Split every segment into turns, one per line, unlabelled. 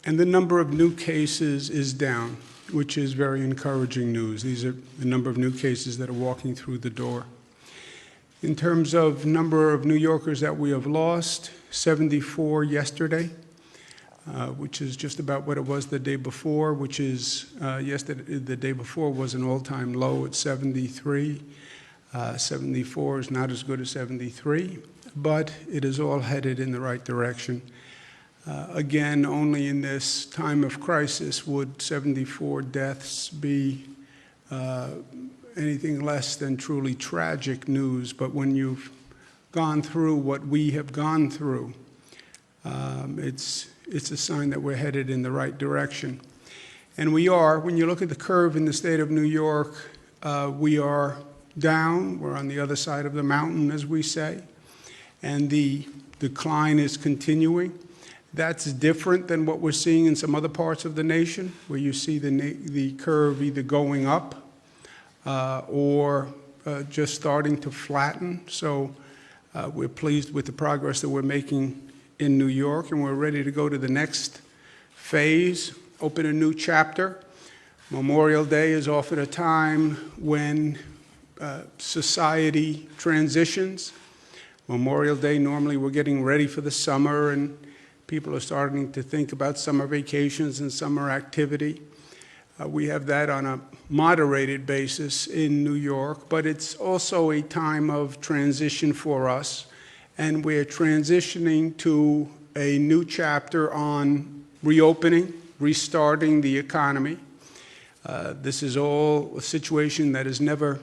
And the number of new cases is down, which is very encouraging news. These are the number of new cases that are walking through the door. In terms of number of New Yorkers that we have lost, 74 yesterday, which is just about what it was the day before, which is yesterday, the day before was an all-time low at 73. 74 is not as good as 73, but it is all headed in the right direction. Again, only in this time of crisis would 74 deaths be anything less than truly tragic news. But when you've gone through what we have gone through, it's a sign that we're headed in the right direction. And we are. When you look at the curve in the state of New York, we are down. We're on the other side of the mountain, as we say. And the decline is continuing. That's different than what we're seeing in some other parts of the nation, where you see the curve either going up or just starting to flatten. So we're pleased with the progress that we're making in New York, and we're ready to go to the next phase, open a new chapter. Memorial Day is often a time when society transitions. Memorial Day, normally we're getting ready for the summer, and people are starting to think about summer vacations and summer activity. We have that on a moderated basis in New York, but it's also a time of transition for us, and we're transitioning to a new chapter on reopening, restarting the economy. This is all a situation that has never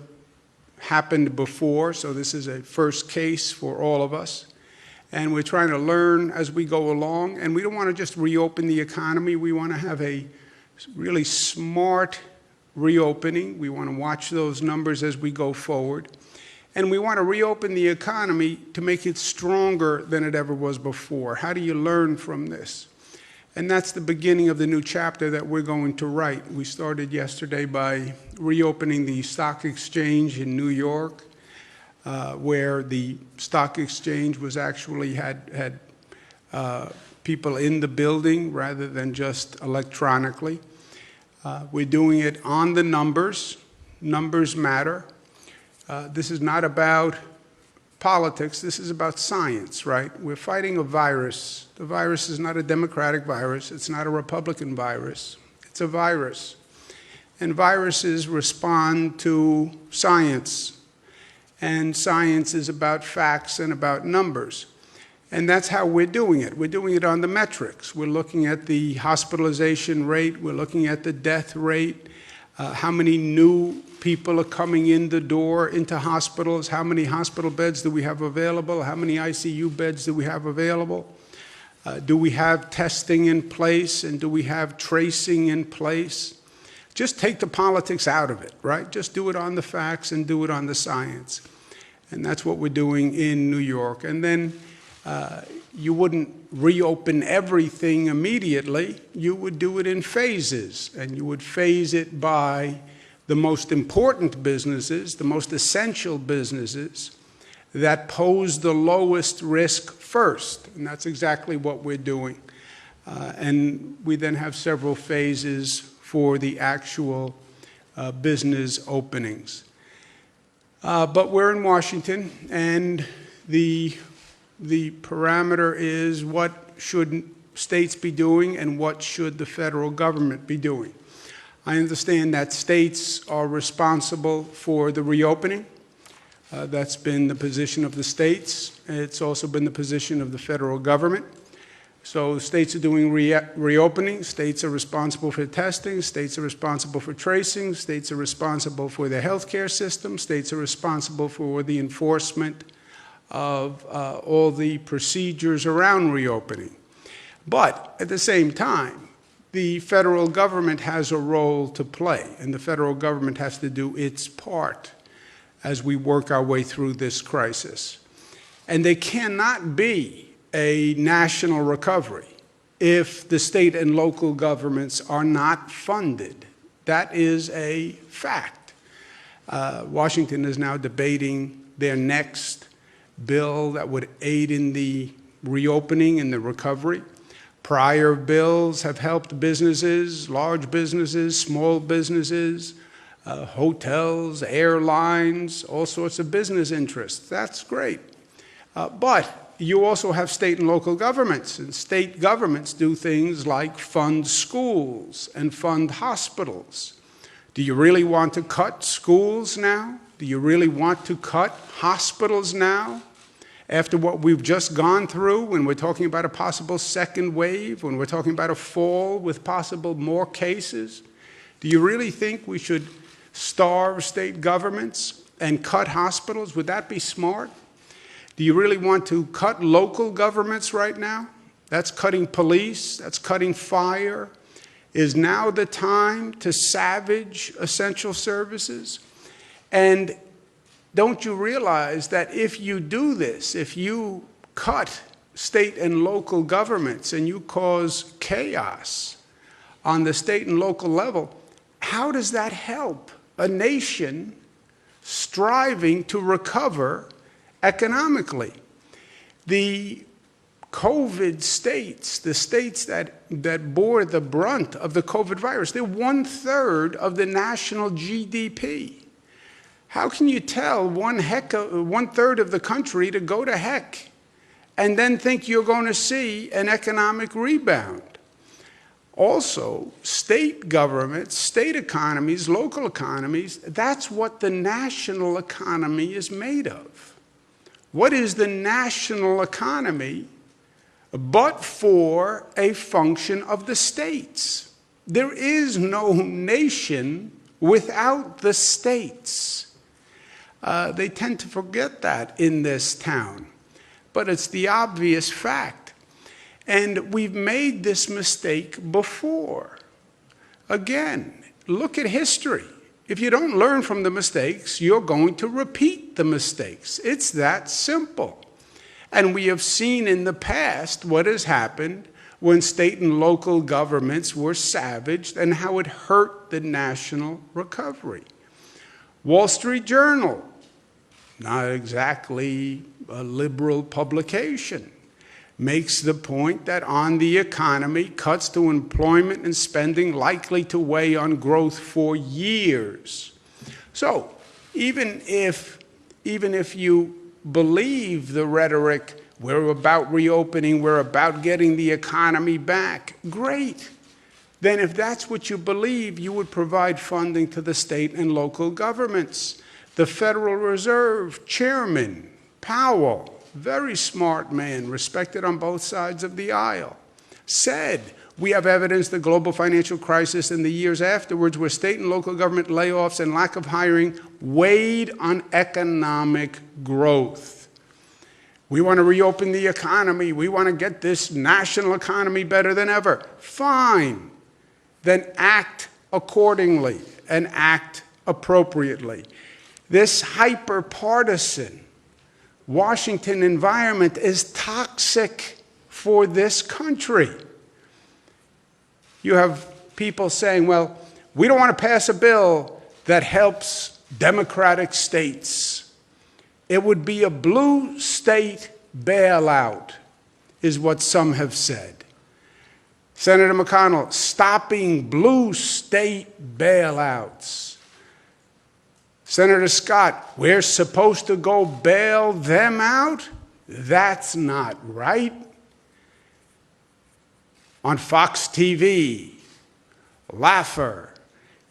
happened before, so this is a first case for all of us. And we're trying to learn as we go along. And we don't want to just reopen the economy. We want to have a really smart reopening. We want to watch those numbers as we go forward. And we want to reopen the economy to make it stronger than it ever was before. How do you learn from this? And that's the beginning of the new chapter that we're going to write. We started yesterday by reopening the stock exchange in New York, where the stock exchange was actually had people in the building rather than just electronically. We're doing it on the numbers. Numbers matter. This is not about politics. This is about science, right? We're fighting a virus. The virus is not a Democratic virus. It's not a Republican virus. It's a virus. And viruses respond to science. And science is about facts and about numbers. And that's how we're doing it. We're doing it on the metrics. We're looking at the hospitalization rate. We're looking at the death rate. How many new people are coming in the door into hospitals? How many hospital beds do we have available? How many ICU beds do we have available? Do we have testing in place? And do we have tracing in place? Just take the politics out of it, right? Just do it on the facts and do it on the science. And that's what we're doing in New York. And then you wouldn't reopen everything immediately. You would do it in phases, and you would phase it by the most important businesses, the most essential businesses that pose the lowest risk first. And that's exactly what we're doing. And we then have several phases for the actual business openings. But we're in Washington, and the parameter is what should states be doing and what should the federal government be doing. I understand that states are responsible for the reopening. That's been the position of the states. It's also been the position of the federal government. So states are doing reopening. States are responsible for testing. States are responsible for tracing. States are responsible for their healthcare system. States are responsible for the enforcement of all the procedures around reopening. But at the same time, the federal government has a role to play, and the federal government has to do its part as we work our way through this crisis. And there cannot be a national recovery if the state and local governments are not funded. That is a fact. Washington is now debating their next bill that would aid in the reopening and the recovery. Prior bills have helped businesses, large businesses, small businesses, hotels, airlines, all sorts of business interests. That's great. But you also have state and local governments, and state governments do things like fund schools and fund hospitals. Do you really want to cut schools now? Do you really want to cut hospitals now? After what we've just gone through, when we're talking about a possible second wave, when we're talking about a fall with possible more cases, do you really think we should starve state governments and cut hospitals? Would that be smart? Do you really want to cut local governments right now? That's cutting police, that's cutting fire. Is now the time to savage essential services? And don't you realize that if you do this, if you cut state and local governments and you cause chaos on the state and local level, how does that help a nation striving to recover economically? The COVID states, the states that bore the brunt of the COVID virus, they're 1/3 of the national GDP. How can you tell 1/3 of the country to go to heck and then think you're going to see an economic rebound? Also, state governments, state economies, local economies, that's what the national economy is made of. What is the national economy but for a function of the states? There is no nation without the states. They tend to forget that in this town, but it's the obvious fact. And we've made this mistake before. Again, look at history. If you don't learn from the mistakes, you're going to repeat the mistakes. It's that simple. And we have seen in the past what has happened when state and local governments were savaged and how it hurt the national recovery. Wall Street Journal, not exactly a liberal publication, makes the point that on the economy, cuts to employment and spending likely to weigh on growth for years. So even if you believe the rhetoric, we're about reopening, we're about getting the economy back, great. Then if that's what you believe, you would provide funding to the state and local governments. The Federal Reserve Chairman, Powell, very smart man, respected on both sides of the aisle, said, we have evidence the global financial crisis and the years afterwards where state and local government layoffs and lack of hiring weighed on economic growth. We want to reopen the economy. We want to get this national economy better than ever. Fine. Then act accordingly and act appropriately. This hyper-partisan Washington environment is toxic for this country. You have people saying, well, we don't want to pass a bill that helps Democratic states. It would be a blue state bailout, is what some have said. Senator McConnell, stopping blue state bailouts. Senator Scott, we're supposed to go bail them out? That's not right. On Fox TV, Laffer,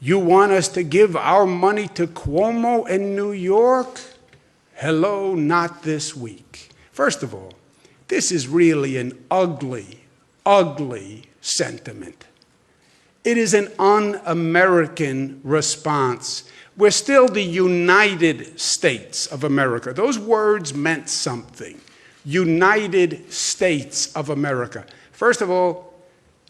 you want us to give our money to Cuomo in New York? Hello, not this week. First of all, this is really an ugly, ugly sentiment. It is an un-American response. We're still the United States of America. Those words meant something. United States of America. First of all,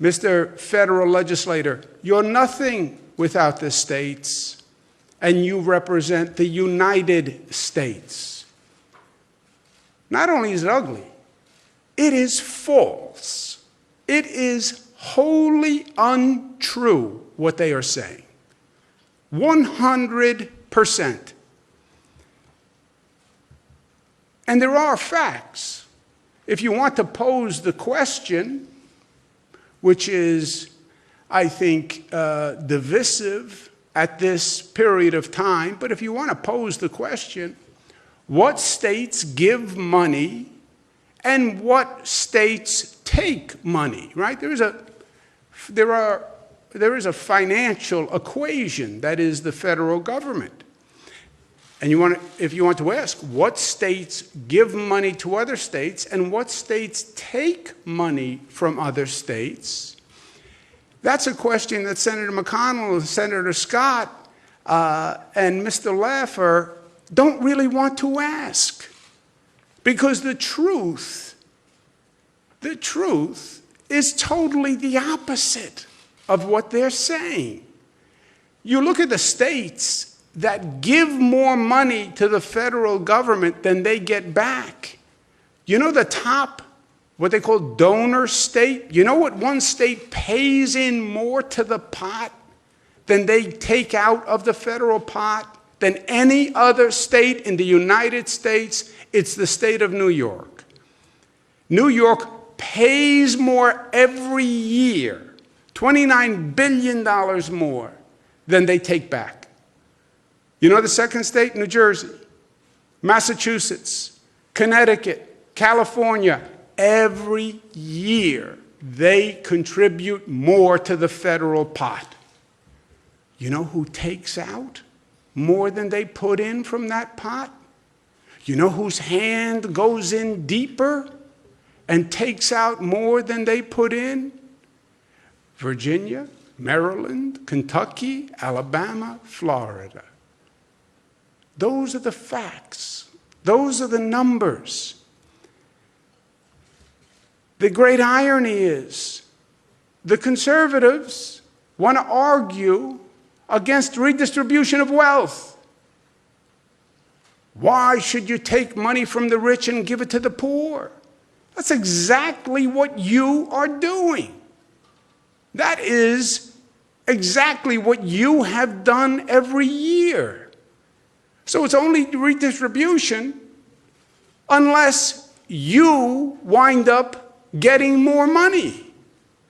Mr. Federal Legislator, you're nothing without the states, and you represent the United States. Not only is it ugly, it is false. It is wholly untrue what they are saying. 100%. And there are facts. If you want to pose the question, which is, I think, divisive at this period of time. But if you want to pose the question, what states give money and what states take money, right? There is a financial equation that is the federal government. And if you want to ask, what states give money to other states and what states take money from other states, that's a question that Senator McConnell and Senator Scott and Mr. Laffer don't really want to ask. Because the truth is totally the opposite of what they're saying. You look at the states that give more money to the federal government than they get back. You know the top, what they call donor state? You know what one state pays in more to the pot than they take out of the federal pot than any other state in the United States? It's the state of New York. New York pays more every year, $29 billion more than they take back. You know the second state? New Jersey, Massachusetts, Connecticut, California. Every year they contribute more to the federal pot. You know who takes out more than they put in from that pot? You know whose hand goes in deeper and takes out more than they put in? Virginia, Maryland, Kentucky, Alabama, Florida. Those are the facts. Those are the numbers. The great irony is the conservatives want to argue against redistribution of wealth. Why should you take money from the rich and give it to the poor? That's exactly what you are doing. That is exactly what you have done every year. So it's only redistribution unless you wind up getting more money.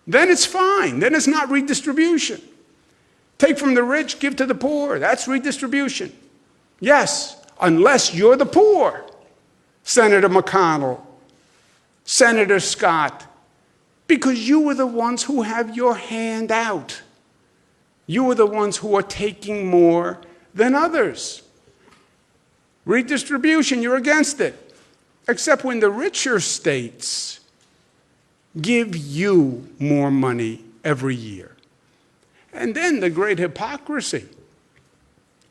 Then it's fine. Then it's not redistribution. Take from the rich, give to the poor. That's redistribution. Yes, unless you're the poor. Senator McConnell, Senator Scott, because you were the ones who have your hand out. You are the ones who are taking more than others. Redistribution, you're against it. Except when the richer states give you more money every year. And then the great hypocrisy.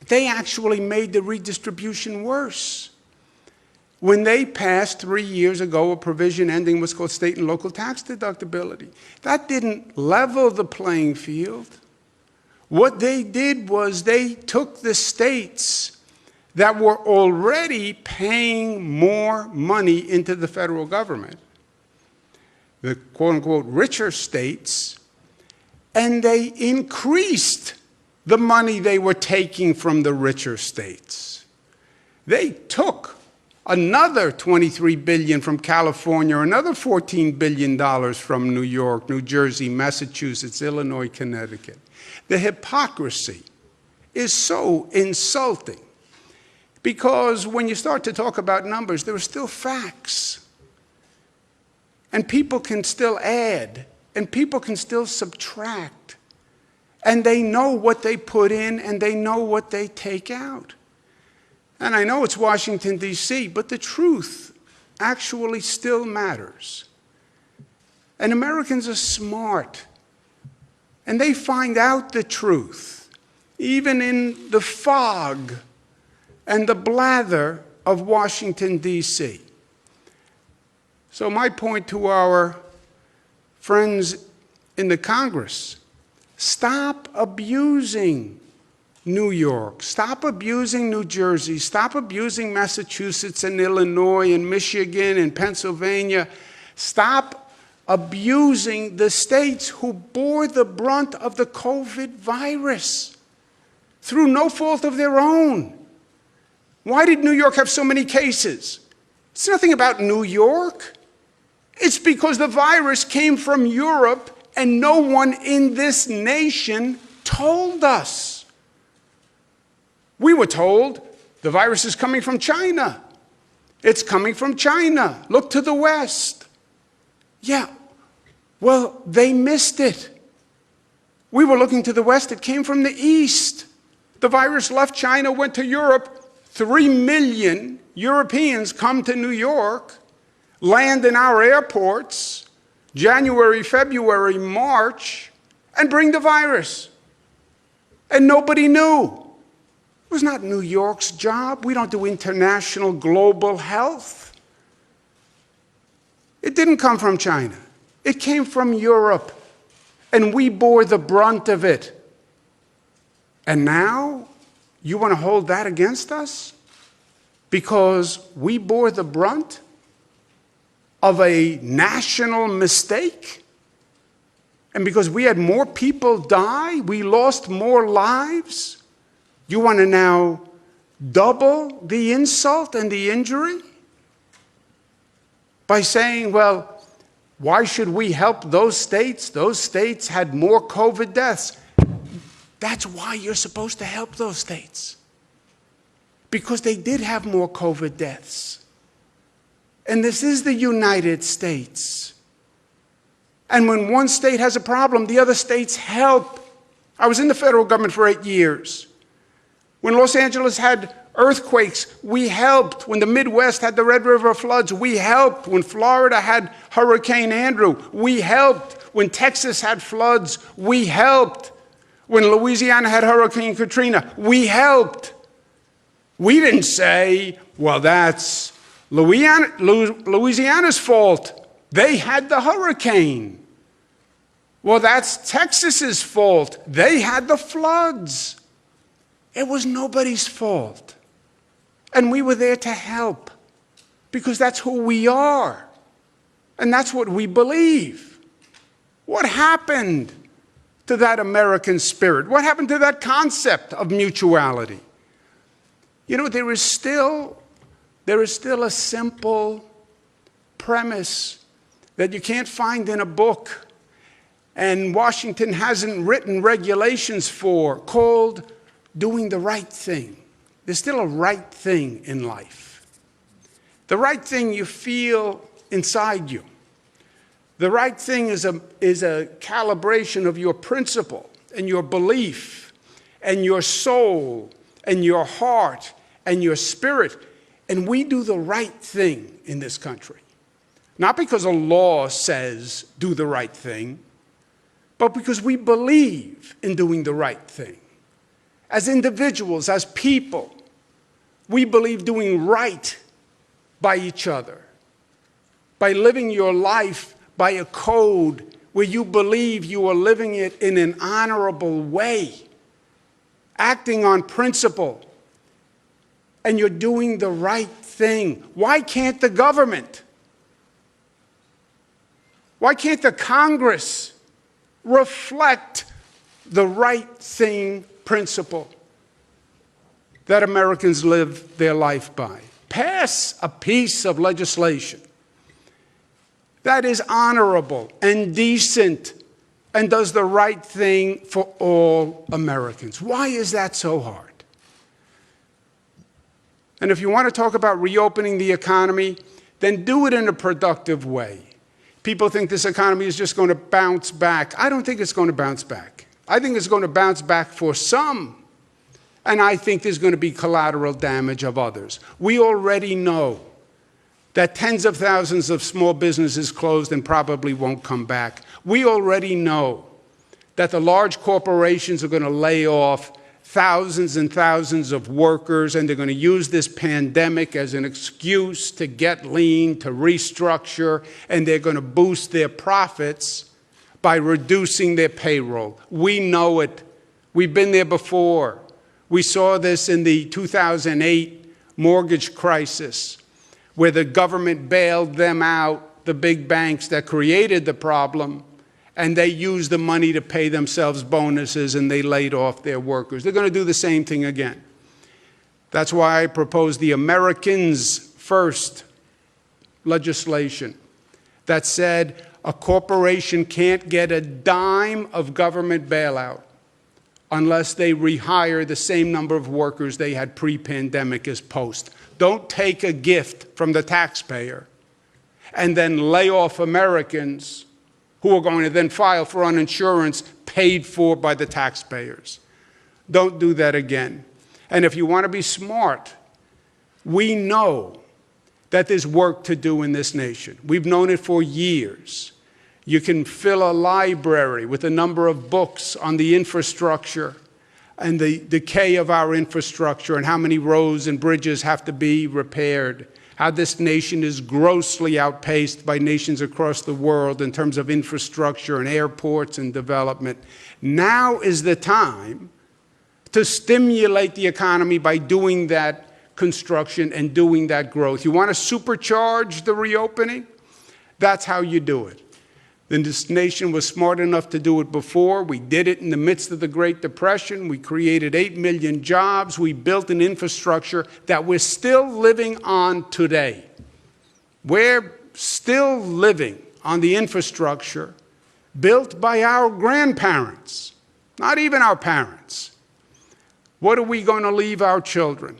They actually made the redistribution worse. When they passed 3 years ago a provision ending what's called state and local tax deductibility, that didn't level the playing field. What they did was they took the states that were already paying more money into the federal government, the quote-unquote richer states, and they increased the money they were taking from the richer states. They took another $23 billion from California, another $14 billion from New York, New Jersey, Massachusetts, Illinois, Connecticut. The hypocrisy is so insulting because when you start to talk about numbers, there are still facts. And people can still add, and people can still subtract. And they know what they put in, and they know what they take out. And I know it's Washington, D.C., but the truth actually still matters. And Americans are smart, and they find out the truth, even in the fog and the blather of Washington, D.C. So my point to our friends in the Congress, stop abusing New York, stop abusing New Jersey, stop abusing Massachusetts and Illinois and Michigan and Pennsylvania. Stop abusing the states who bore the brunt of the COVID virus through no fault of their own. Why did New York have so many cases? It's nothing about New York. It's because the virus came from Europe And no one in this nation told us. We were told the virus is coming from China. It's coming from China. Look to the West. Yeah, well, they missed it. We were looking to the West. It came from the East. The virus left China, went to Europe. 3 million Europeans come to New York, land in our airports, January, February, March, and bring the virus. And nobody knew. It was not New York's job. We don't do international global health. It didn't come from China. It came from Europe. And we bore the brunt of it. And now, you want to hold that against us? Because we bore the brunt of a national mistake? And because we had more people die, we lost more lives? You want to now double the insult and the injury? By saying, well, why should we help those states? Those states had more COVID deaths. That's why you're supposed to help those states. Because they did have more COVID deaths. And this is the United States. And when one state has a problem, the other states help. I was in the federal government for 8 years. When Los Angeles had earthquakes, we helped. When the Midwest had the Red River floods, we helped. When Florida had Hurricane Andrew, we helped. When Texas had floods, we helped. When Louisiana had Hurricane Katrina, we helped. We didn't say, well, that's Louisiana's fault. They had the hurricane. Well, that's Texas's fault. They had the floods. It was nobody's fault. And we were there to help because that's who we are. And that's what we believe. What happened to that American spirit? What happened to that concept of mutuality? You know, there is still a simple premise that you can't find in a book, and Washington hasn't written regulations for, called doing the right thing. There's still a right thing in life. The right thing you feel inside you. The right thing is a calibration of your principle and your belief and your soul and your heart and your spirit. And we do the right thing in this country. Not because a law says do the right thing, but because we believe in doing the right thing. As individuals, as people, we believe doing right by each other, by living your life by a code where you believe you are living it in an honorable way, acting on principle, and you're doing the right thing. Why can't the government, why can't the Congress reflect the right thing principle that Americans live their life by? Pass a piece of legislation that is honorable and decent and does the right thing for all Americans. Why is that so hard? And if you want to talk about reopening the economy, then do it in a productive way. People think this economy is just going to bounce back. I don't think it's going to bounce back. I think it's going to bounce back for some, and I think there's going to be collateral damage of others. We already know that tens of thousands of small businesses closed and probably won't come back. We already know that the large corporations are going to lay off thousands and thousands of workers, and they're going to use this pandemic as an excuse to get lean, to restructure, and they're going to boost their profits by reducing their payroll. We know it. We've been there before. We saw this in the 2008 mortgage crisis, where the government bailed them out, the big banks that created the problem, and they used the money to pay themselves bonuses, and they laid off their workers. They're going to do the same thing again. That's why I proposed the Americans First legislation that said a corporation can't get a dime of government bailout unless they rehire the same number of workers they had pre-pandemic as post. Don't take a gift from the taxpayer and then lay off Americans who are going to then file for uninsurance paid for by the taxpayers. Don't do that again. And if you want to be smart, we know that there's work to do in this nation. We've known it for years. You can fill a library with a number of books on the infrastructure and the decay of our infrastructure and how many roads and bridges have to be repaired, how this nation is grossly outpaced by nations across the world in terms of infrastructure and airports and development. Now is the time to stimulate the economy by doing that construction and doing that growth. You want to supercharge the reopening? That's how you do it. Then this nation was smart enough to do it before. We did it in the midst of the Great Depression. We created 8 million jobs. We built an infrastructure that we're still living on today. We're still living on the infrastructure built by our grandparents, not even our parents. What are we going to leave our children?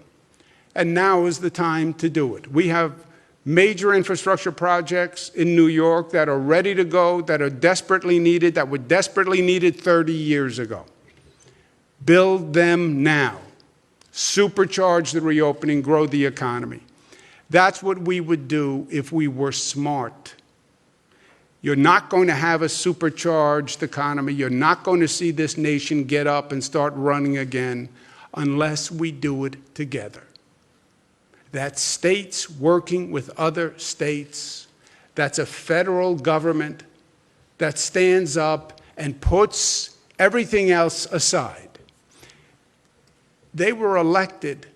And now is the time to do it. We have major infrastructure projects in New York that are ready to go, that are desperately needed, that were desperately needed 30 years ago. Build them now. Supercharge the reopening, grow the economy. That's what we would do if we were smart. You're not going to have a supercharged economy. You're not going to see this nation get up and start running again unless we do it together. That's states working with other states. That's a federal government that stands up and puts everything else aside. They were elected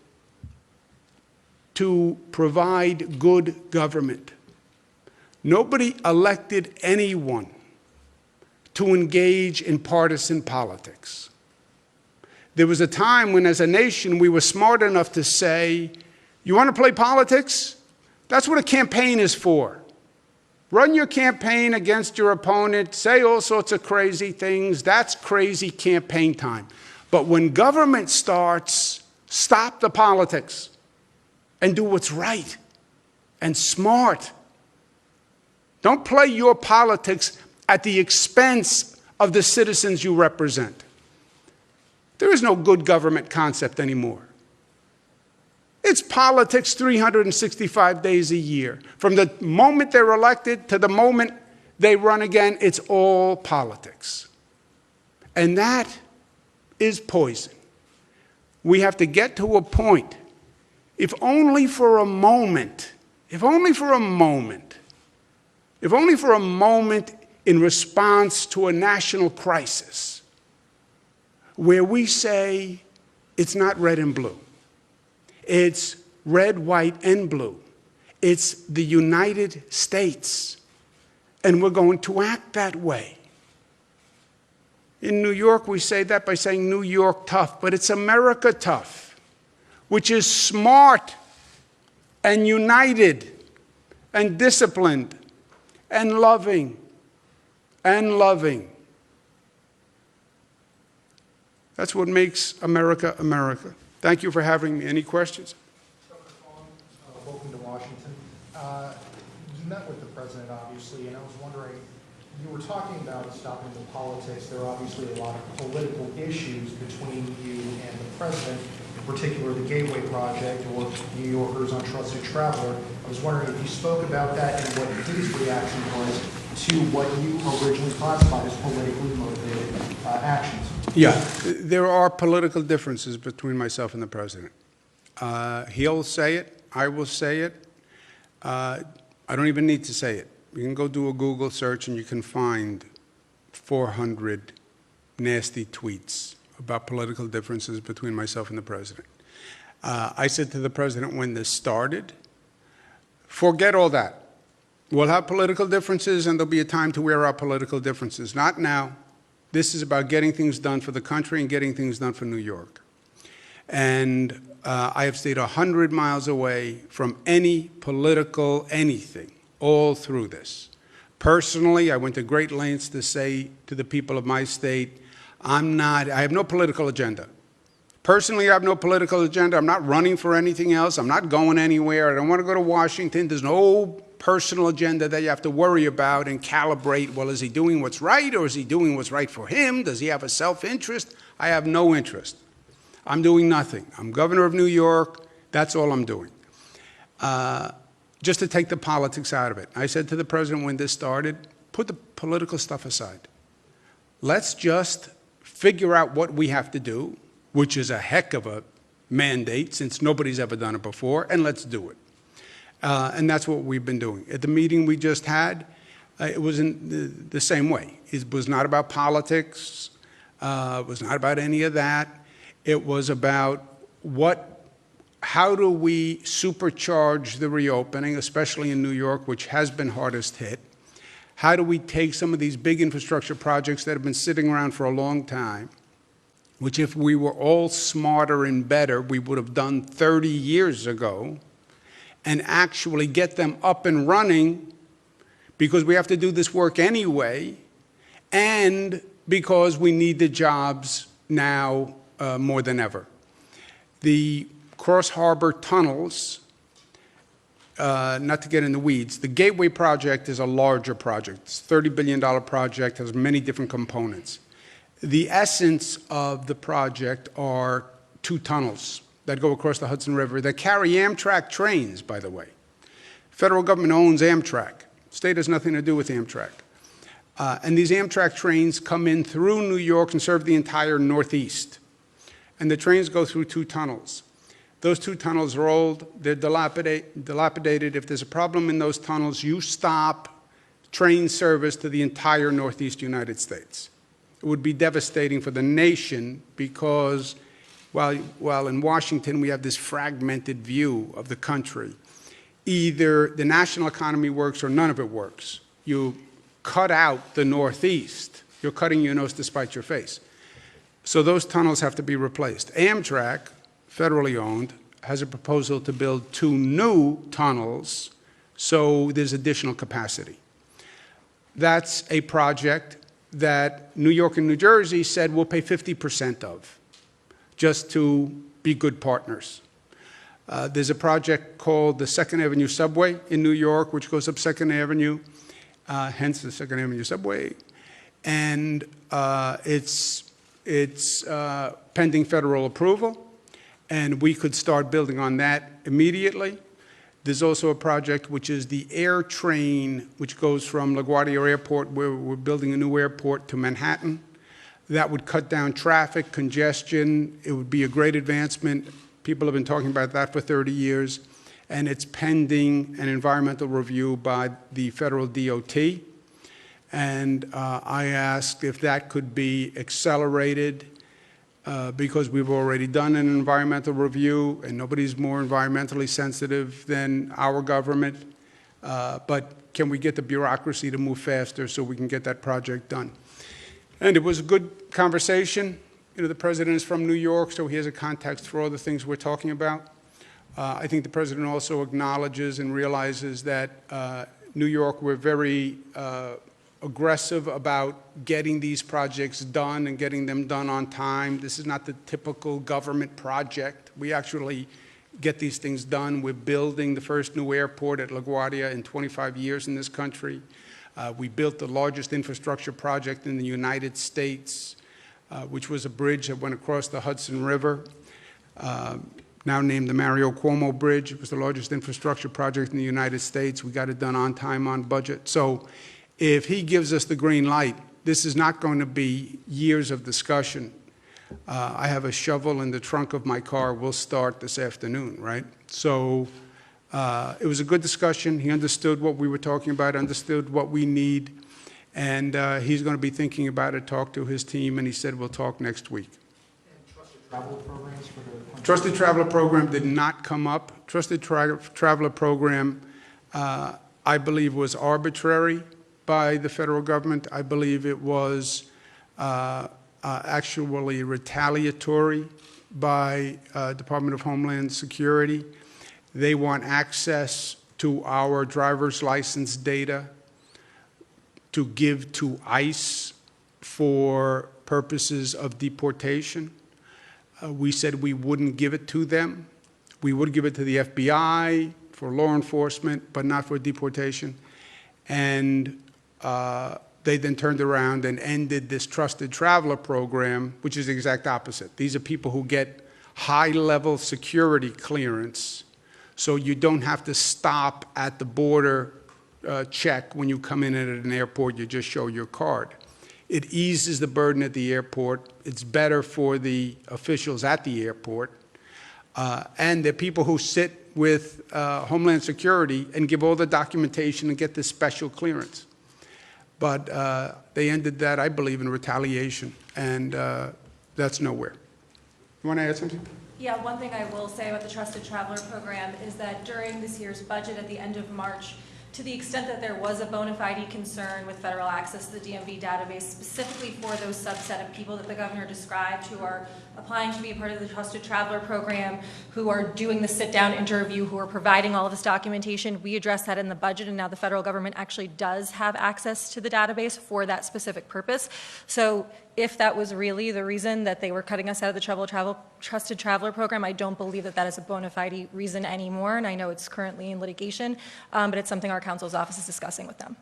to provide good government. Nobody elected anyone to engage in partisan politics. There was a time when, as a nation, we were smart enough to say, you want to play politics? That's what a campaign is for. Run your campaign against your opponent, say all sorts of crazy things. That's crazy campaign time. But when government starts, stop the politics and do what's right and smart. Don't play your politics at the expense of the citizens you represent. There is no good government concept anymore. It's politics 365 days a year. From the moment they're elected to the moment they run again, it's all politics. And that is poison. We have to get to a point, if only for a moment, in response to a national crisis, where we say it's not red and blue. It's red, white, and blue. It's the United States. And we're going to act that way. In New York, we say that by saying New York tough, but it's America tough, which is smart and united and disciplined and loving and loving. That's what makes America, America. Thank you for having me. Any questions?
Welcome to Washington. You met with the president, obviously, and I was wondering, you were talking about stopping the politics. There are obviously a lot of political issues between you and the president, in particular the Gateway Project or New Yorkers Untrusted Traveler. I was wondering if you spoke about that and what his reaction was to what you originally classified as politically motivated actions.
Yeah, there are political differences between myself and the president. He'll say it. I will say it. I don't even need to say it. You can go do a Google search and you can find 400 nasty tweets about political differences between myself and the president. I said to the president when this started, forget all that. We'll have political differences and there'll be a time to wear our political differences. Not now. This is about getting things done for the country and getting things done for New York. And I have stayed 100 miles away from any political anything all through this. Personally, I went to great lengths to say to the people of my state, I have no political agenda. Personally, I have no political agenda. I'm not running for anything else. I'm not going anywhere. I don't want to go to Washington. There's no personal agenda that you have to worry about and calibrate. Well, is he doing what's right, or is he doing what's right for him? Does he have a self-interest? I have no interest. I'm doing nothing. I'm governor of New York. That's all I'm doing. Just to take the politics out of it. I said to the president when this started, put the political stuff aside. Let's just figure out what we have to do, which is a heck of a mandate since nobody's ever done it before, and let's do it. And that's what we've been doing. At the meeting we just had, it was in the same way. It was not about politics. It was not about any of that. It was about how do we supercharge the reopening, especially in New York, which has been hardest hit? How do we take some of these big infrastructure projects that have been sitting around for a long time, which if we were all smarter and better, we would have done 30 years ago, and actually get them up and running, because we have to do this work anyway, and because we need the jobs now more than ever. The Cross Harbor tunnels, not to get in the weeds, the Gateway project is a larger project. It's a $30 billion project, has many different components. The essence of the project are 2 tunnels that go across the Hudson River that carry Amtrak trains, by the way. Federal government owns Amtrak. State has nothing to do with Amtrak. And these Amtrak trains come in through New York and serve the entire Northeast. And the trains go through 2 tunnels. Those 2 tunnels are old, they're dilapidated. If there's a problem in those tunnels, you stop train service to the entire Northeast United States. It would be devastating for the nation because while in Washington we have this fragmented view of the country, either the national economy works or none of it works. You cut out the Northeast, you're cutting your nose to spite your face. So those tunnels have to be replaced. Amtrak, federally owned, has a proposal to build 2 new tunnels, so there's additional capacity. That's a project that New York and New Jersey said we'll pay 50% of, just to be good partners. There's a project called the 2nd Avenue Subway in New York, which goes up 2nd Avenue, hence the 2nd Avenue Subway, and it's pending federal approval, and we could start building on that immediately. There's also a project which is the air train, which goes from LaGuardia Airport, where we're building a new airport, to Manhattan. That would cut down traffic, congestion. It would be a great advancement. People have been talking about that for 30 years, and it's pending an environmental review by the federal DOT. And I asked if that could be accelerated because we've already done an environmental review, and nobody's more environmentally sensitive than our government. But can we get the bureaucracy to move faster so we can get that project done? And it was a good conversation. You know, the president is from New York, so he has a context for all the things we're talking about. I think the president also acknowledges and realizes that New York, we're very aggressive about getting these projects done and getting them done on time. This is not the typical government project. We actually get these things done. We're building the first new airport at LaGuardia in 25 years in this country. We built the largest infrastructure project in the United States, which was a bridge that went across the Hudson River, now named the Mario Cuomo Bridge. It was the largest infrastructure project in the United States. We got it done on time, on budget. So if he gives us the green light, this is not going to be years of discussion. I have a shovel in the trunk of my car. We'll start this afternoon, right? So it was a good discussion. He understood what we were talking about, understood what we need, and he's going to be thinking about it, talk to his team, and he said we'll talk next week.
And trusted travel programs for the
Trusted Traveler Program did not come up. Trusted Traveler Program, I believe, was arbitrary by the federal government. I believe it was actually retaliatory by Department of Homeland Security. They want access to our driver's license data. to give to ICE for purposes of deportation. We said we wouldn't give it to them. We would give it to the FBI for law enforcement, but not for deportation. And they then turned around and ended this trusted traveler program, which is the exact opposite. These are people who get high-level security clearance, so you don't have to stop at the border check when you come in at an airport. You just show your card. It eases the burden at the airport. It's better for the officials at the airport. And the people who sit with Homeland Security and give all the documentation and get this special clearance. But they ended that, I believe, in retaliation, and that's nowhere. You want to add something?
Yeah, one thing I will say about the Trusted Traveler Program is that during this year's budget at the end of March, to the extent that there was a bona fide concern with federal access to the DMV database, specifically for those subset of people that the governor described who are applying to be a part of the Trusted Traveler Program, who are doing the sit-down interview, who are providing all of this documentation, we addressed that in the budget, and now the federal government actually does have access to the database for that specific purpose. So if that was really the reason that they were cutting us out of the Trusted Traveler Program, I don't believe that that is a bona fide reason anymore, and I know it's currently in litigation, but it's something our counsel's office is discussing with them.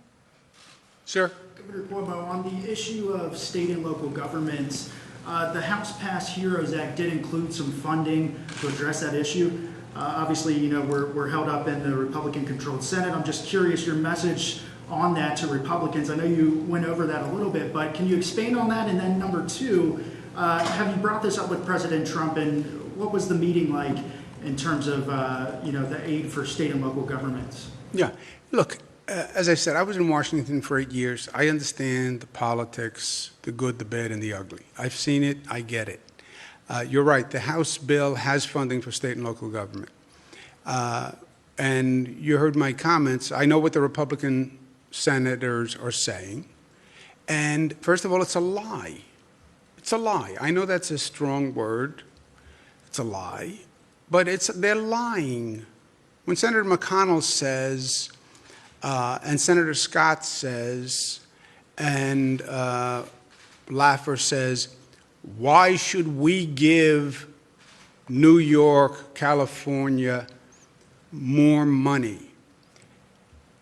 Sir?
Governor Cuomo, on the issue of state and local governments, the House passed HEROES Act did include some funding to address that issue. Obviously, you know, we're held up in the Republican-controlled Senate. I'm just curious your message on that to Republicans. I know you went over that a little bit, but can you expand on that? And then number two, have you brought this up with President Trump, and what was the meeting like in terms of, you know, the aid for state and local governments?
Yeah. Look, as I said, I was in Washington for 8 years. I understand the politics, the good, the bad, and the ugly. I've seen it. I get it. You're right. The House bill has funding for state and local government. And you heard my comments. I know what the Republican senators are saying. And first of all, it's a lie. It's a lie. I know that's a strong word. It's a lie. But they're lying. When Senator McConnell says, and Senator Scott says, and Laffer says, why should we give New York, California more money?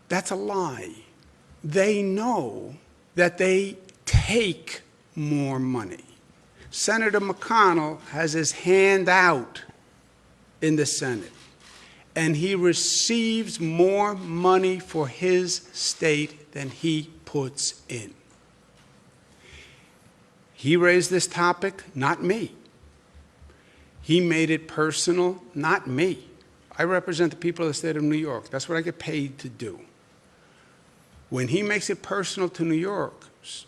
That's a lie. They know that they take more money. Senator McConnell has his hand out in the Senate, and he receives more money for his state than he puts in. He raised this topic, not me. He made it personal, not me. I represent the people of the state of New York. That's what I get paid to do. When he makes it personal to New Yorkers,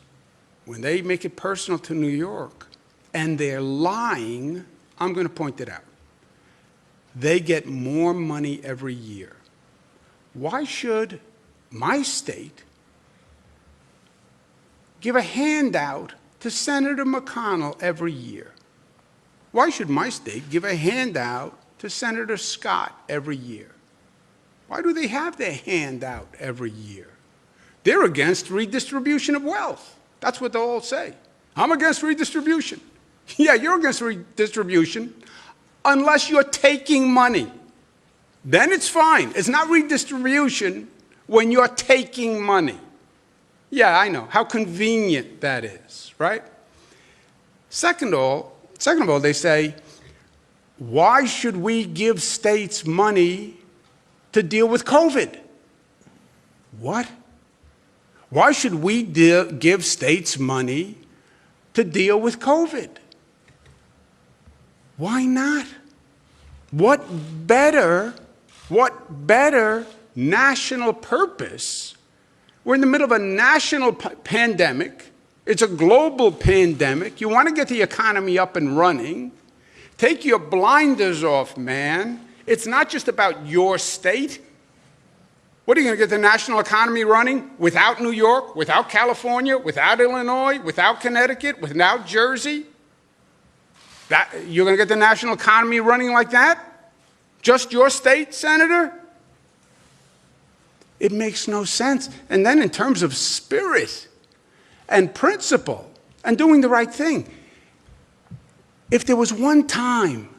when they make it personal to New York, and they're lying, I'm going to point it out. They get more money every year. Why should my state give a handout to Senator McConnell every year? Why should my state give a handout to Senator Scott every year? Why do they have their handout every year? They're against redistribution of wealth. That's what they'll all say. I'm against redistribution. Yeah, you're against redistribution unless you're taking money. Then it's fine. It's not redistribution when you're taking money. Yeah, I know. How convenient that is, right? Second of all, they say, why should we give states money to deal with COVID? What? Why should we give states money to deal with COVID? Why not? What better national purpose? We're in the middle of a national pandemic. It's a global pandemic. You want to get the economy up and running. Take your blinders off, man. It's not just about your state. What, are you going to get the national economy running without New York, without California, without Illinois, without Connecticut, without Jersey? You're going to get the national economy running like that? Just your state, Senator? It makes no sense. And then in terms of spirit and principle and doing the right thing, if there was one time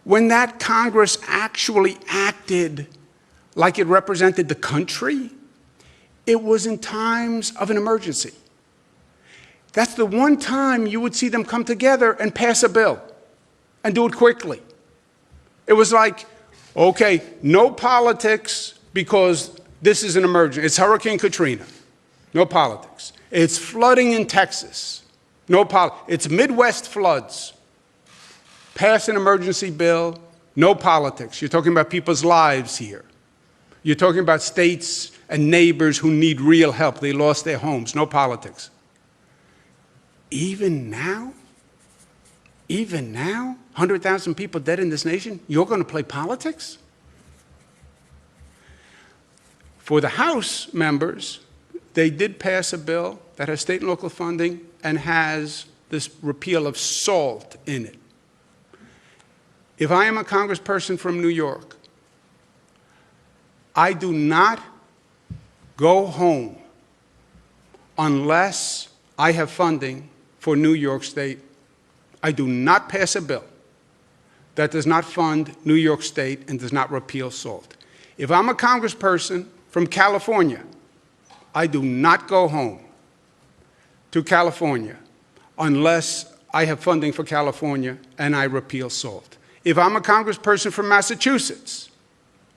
when that Congress actually acted like it represented the country, it was in times of an emergency. That's the one time you would see them come together and pass a bill and do it quickly. It was like, okay, no politics because this is an emergency. It's Hurricane Katrina. No politics. It's flooding in Texas. No politics. It's Midwest floods. Pass an emergency bill. No politics. You're talking about people's lives here. You're talking about states and neighbors who need real help. They lost their homes. No politics. Even now, 100,000 people dead in this nation, you're going to play politics? For the House members, they did pass a bill that has state and local funding and has this repeal of SALT in it. If I am a congressperson from New York, I do not go home unless I have funding for New York State. I do not pass a bill that does not fund New York State and does not repeal SALT. If I'm a congressperson from California, I do not go home to California unless I have funding for California and I repeal SALT. If I'm a congressperson from Massachusetts,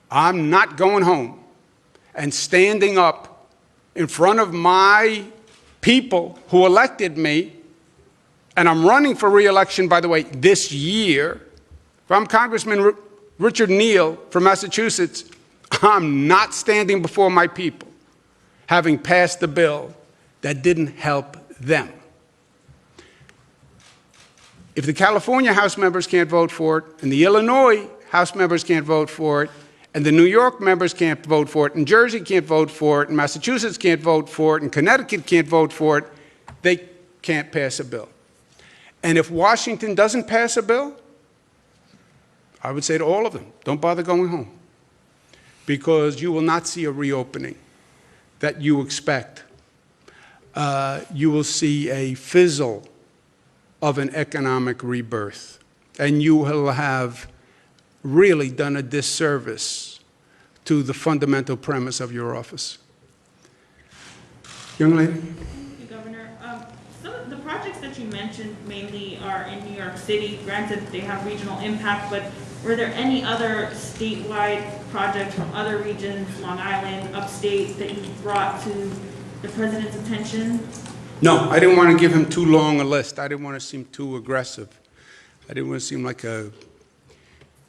I'm not going home and standing up in front of my people who elected me, and I'm running for re-election, by the way, this year. If I'm Congressman Richard Neal from Massachusetts, I'm not standing before my people having passed a bill that didn't help them. If the California House members can't vote for it, and the Illinois House members can't vote for it, and the New York members can't vote for it, and Jersey can't vote for it, and Massachusetts can't vote for it, and Connecticut can't vote for it, they can't pass a bill. And if Washington doesn't pass a bill, I would say to all of them, don't bother going home, because you will not see a reopening that you expect. You will see a fizzle of an economic rebirth, and you will have really done a disservice to the fundamental premise of your office. Young lady?
Thank you, Governor. Some of the projects that you mentioned mainly are in New York City. Granted, they have regional impact, but were there any other statewide projects from other regions, Long Island, upstate, that you brought to the president's attention?
No, I didn't want to give him too long a list. I didn't want to seem too aggressive. I didn't want to seem like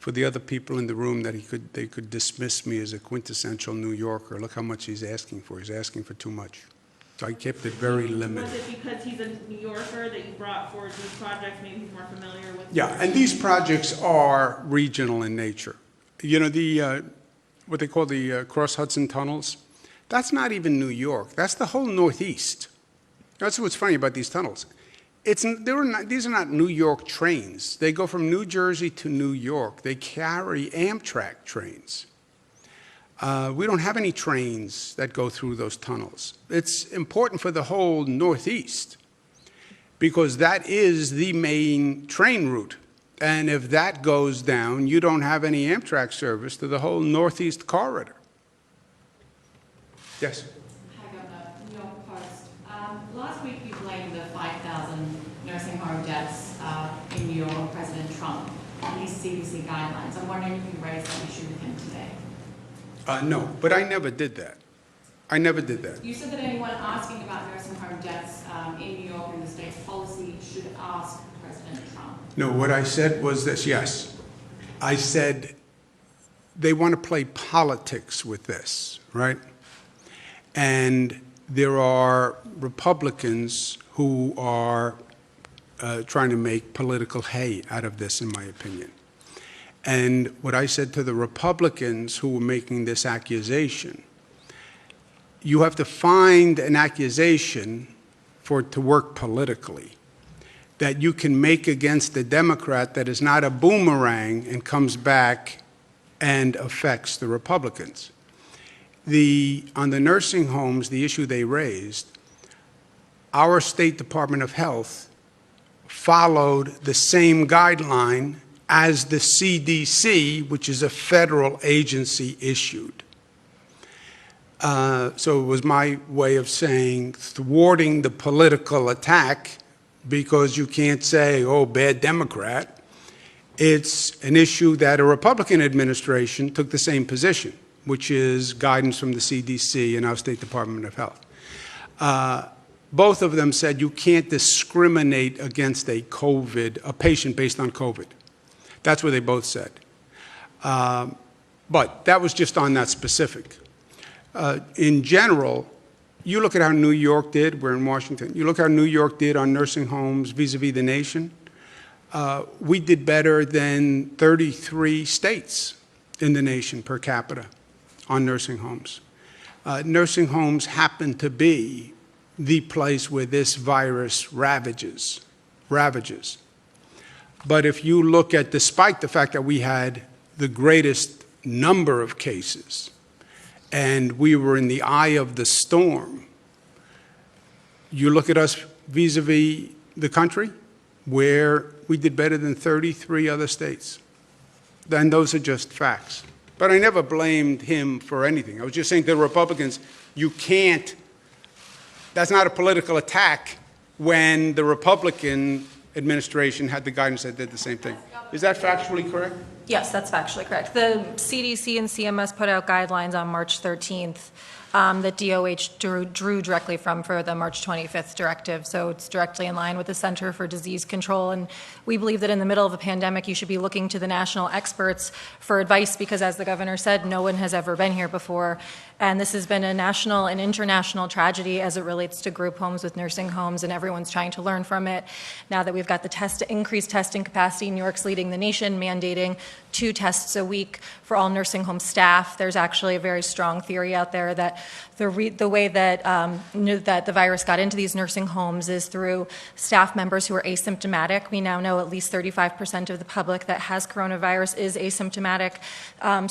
for the other people in the room that they could dismiss me as a quintessential New Yorker. Look how much he's asking for. He's asking for too much. So I kept it very limited.
Was it because he's a New Yorker that you brought forward these projects? Maybe he's more familiar with.
Yeah, and these projects are regional in nature. You know, what they call the Cross Hudson tunnels, that's not even New York. That's the whole Northeast. That's what's funny about these tunnels. These are not New York trains. They go from New Jersey to New York. They carry Amtrak trains. We don't have any trains that go through those tunnels. It's important for the whole Northeast because that is the main train route. And if that goes down, you don't have any Amtrak service to the whole Northeast corridor. Yes?
Hi, Governor. New York Post. Last week you blamed the 5,000 nursing home deaths in New York on President Trump and his CDC guidelines. I'm wondering if you raised that issue with him today.
No, but I never did that. I never did that.
You said that anyone asking about nursing home deaths in New York and the state's policy should ask President Trump.
No, what I said was this, yes. I said they want to play politics with this, right? And there are Republicans who are trying to make political hay out of this, in my opinion. And what I said to the Republicans who were making this accusation, you have to find an accusation for it to work politically that you can make against a Democrat that is not a boomerang and comes back and affects the Republicans. On the nursing homes, the issue they raised, our State Department of Health followed the same guideline as the CDC, which is a federal agency, issued. So it was my way of saying thwarting the political attack, because you can't say, oh, bad Democrat. It's an issue that a Republican administration took the same position, which is guidance from the CDC and our State Department of Health. Both of them said you can't discriminate against a patient based on COVID. That's what they both said. But that was just on that specific. In general, you look at how New York did, we're in Washington, you look how New York did on nursing homes vis-a-vis the nation. We did better than 33 states in the nation per capita on nursing homes. Nursing homes happen to be the place where this virus ravages. But if you look at, despite the fact that we had the greatest number of cases and we were in the eye of the storm, you look at us vis-a-vis the country, where we did better than 33 other states. Then those are just facts. But I never blamed him for anything. I was just saying to the Republicans, you can't, that's not a political attack when the Republican administration had the guidance that did the same thing. Is that factually correct?
Yes, that's factually correct. The CDC and CMS put out guidelines on March 13th that DOH drew directly from for the March 25th directive. So it's directly in line with the Center for Disease Control. And we believe that in the middle of a pandemic, you should be looking to the national experts for advice because, as the governor said, no one has ever been here before. And this has been a national and international tragedy as it relates to group homes with nursing homes, and everyone's trying to learn from it. Now that we've got the increased testing capacity, New York's leading the nation, mandating 2 tests a week for all nursing home staff. There's actually a very strong theory out there that the way that that the virus got into these nursing homes is through staff members who are asymptomatic. We now know at least 35% of the public that has coronavirus is asymptomatic.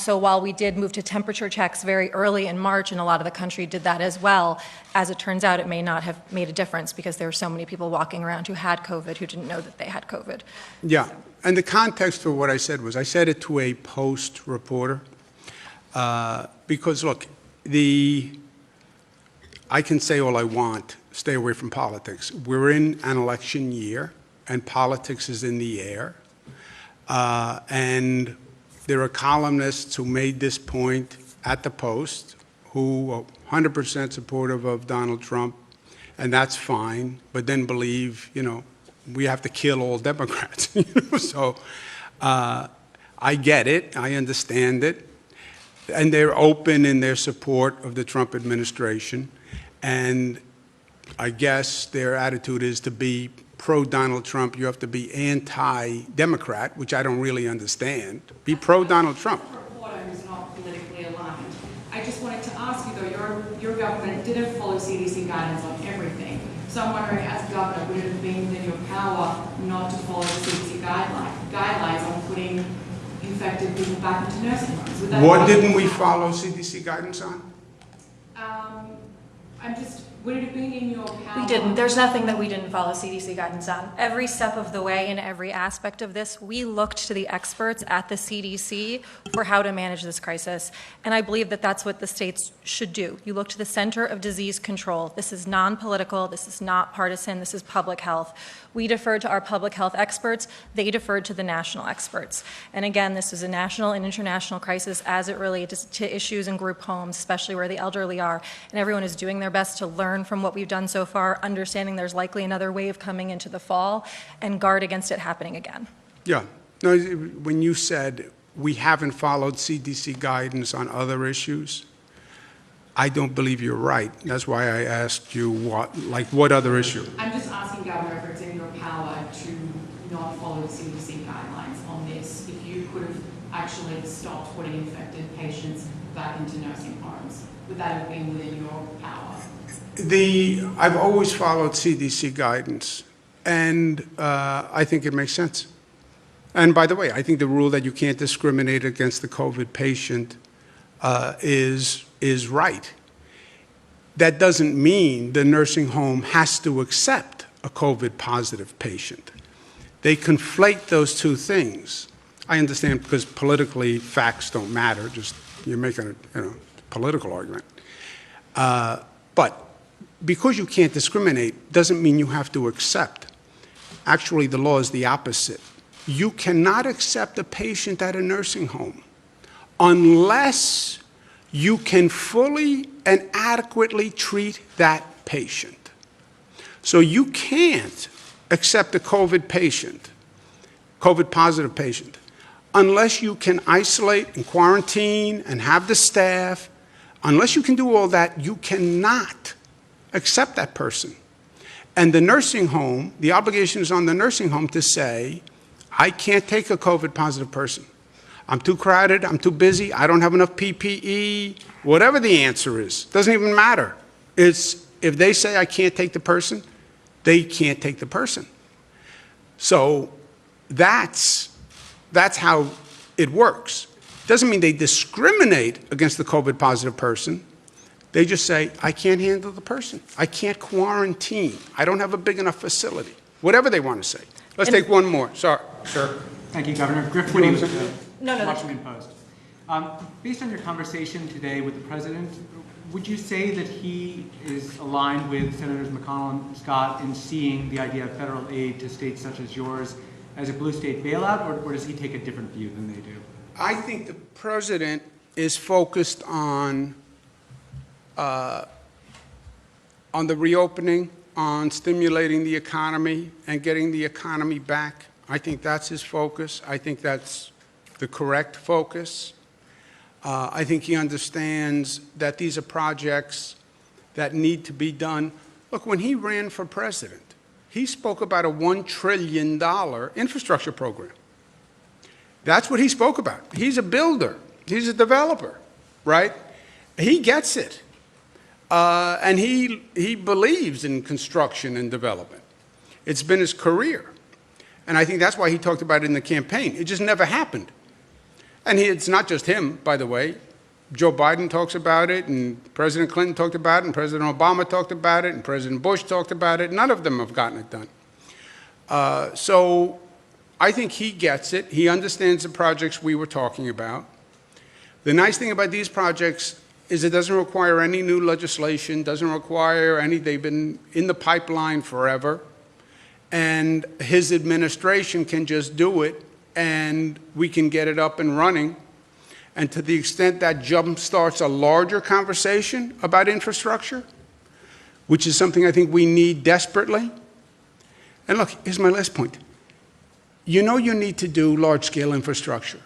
So while we did move to temperature checks very early in March, and a lot of the country did that as well, as it turns out, it may not have made a difference because there were so many people walking around who had COVID who didn't know that they had COVID.
Yeah, and the context for what I said was I said it to a Post reporter because, look, I can say all I want, stay away from politics. We're in an election year, and politics is in the air. And there are columnists who made this point at the Post who are 100% supportive of Donald Trump, and that's fine, but then believe, we have to kill all Democrats. So I get it. I understand it. And they're open in their support of the Trump administration. And I guess their attitude is to be pro-Donald Trump, you have to be anti-Democrat, which I don't really understand. Be pro-Donald Trump.
Reporter who's not politically aligned. I just wanted to ask you, though, your government didn't follow CDC guidance on everything. So I'm wondering, as governor, would it have been within your power not to follow the CDC guidelines on putting infected people back into nursing homes?
What didn't we follow CDC guidance on?
Would it have been in your power?
We didn't. There's nothing that we didn't follow CDC guidance on. Every step of the way in every aspect of this, we looked to the experts at the CDC for how to manage this crisis. And I believe that that's what the states should do. You look to the Center of Disease Control. This is non-political. This is not partisan. This is public health. We deferred to our public health experts. They deferred to the national experts. And again, this is a national and international crisis as it relates to issues in group homes, especially where the elderly are. And everyone is doing their best to learn from what we've done so far, understanding there's likely another wave coming into the fall, and guard against it happening again.
Yeah. No, when you said we haven't followed CDC guidance on other issues, I don't believe you're right. That's why I asked you what other issue?
I'm just asking, Governor, if it's in your power to not follow the CDC guidelines on this, if you could have actually stopped putting infected patients back into nursing homes. Would that have been within your power?
I've always followed CDC guidance, and I think it makes sense. And by the way, I think the rule that you can't discriminate against the COVID patient is is right. That doesn't mean the nursing home has to accept a COVID-positive patient. They conflate those two things. I understand because politically facts don't matter, just you're making a political argument. But because you can't discriminate doesn't mean you have to accept. Actually, the law is the opposite. You cannot accept a patient at a nursing home unless you can fully and adequately treat that patient. So you can't accept a COVID patient, COVID-positive patient, unless you can isolate and quarantine and have the staff. Unless you can do all that, you cannot accept that person. And the nursing home, the obligation is on the nursing home to say, I can't take a COVID-positive person. I'm too crowded, I'm too busy, I don't have enough PPE, whatever the answer is, doesn't even matter. It's, if they say I can't take the person, they can't take the person. So that's how it works. Doesn't mean they discriminate against the COVID-positive person. They just say, I can't handle the person. I can't quarantine. I don't have a big enough facility. Whatever they want to say. Let's take one more. Sorry, sir.
Thank you, Governor. Griff Williams,
No, that's
Washington Post. Based on your conversation today with the President, would you say that he is aligned with Senators McConnell and Scott in seeing the idea of federal aid to states such as yours as a blue state bailout, or does he take a different view than they do?
I think the President is focused on the reopening, on stimulating the economy and getting the economy back. I think that's his focus. I think that's the correct focus. I think he understands that these are projects that need to be done. Look, when he ran for president, he spoke about a $1 trillion infrastructure program. That's what he spoke about. He's a builder. He's a developer, right? He gets it. And he believes in construction and development. It's been his career. And I think that's why he talked about it in the campaign. It just never happened. And it's not just him, by the way. Joe Biden talks about it, and President Clinton talked about it, and President Obama talked about it, and President Bush talked about it. None of them have gotten it done. So I think he gets it. He understands the projects we were talking about. The nice thing about these projects is it doesn't require any new legislation, doesn't require any, they've been in the pipeline forever. And his administration can just do it, and we can get it up and running. And to the extent that jumpstarts a larger conversation about infrastructure, which is something I think we need desperately. And look, here's my last point. You know you need to do large-scale infrastructure.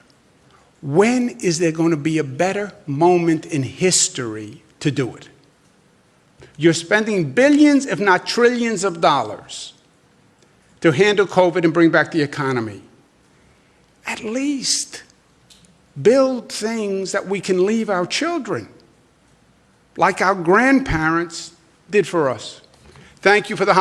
When is there going to be a better moment in history to do it? You're spending billions, if not trillions of dollars to handle COVID and bring back the economy. At least build things that we can leave our children, like our grandparents did for us. Thank you for the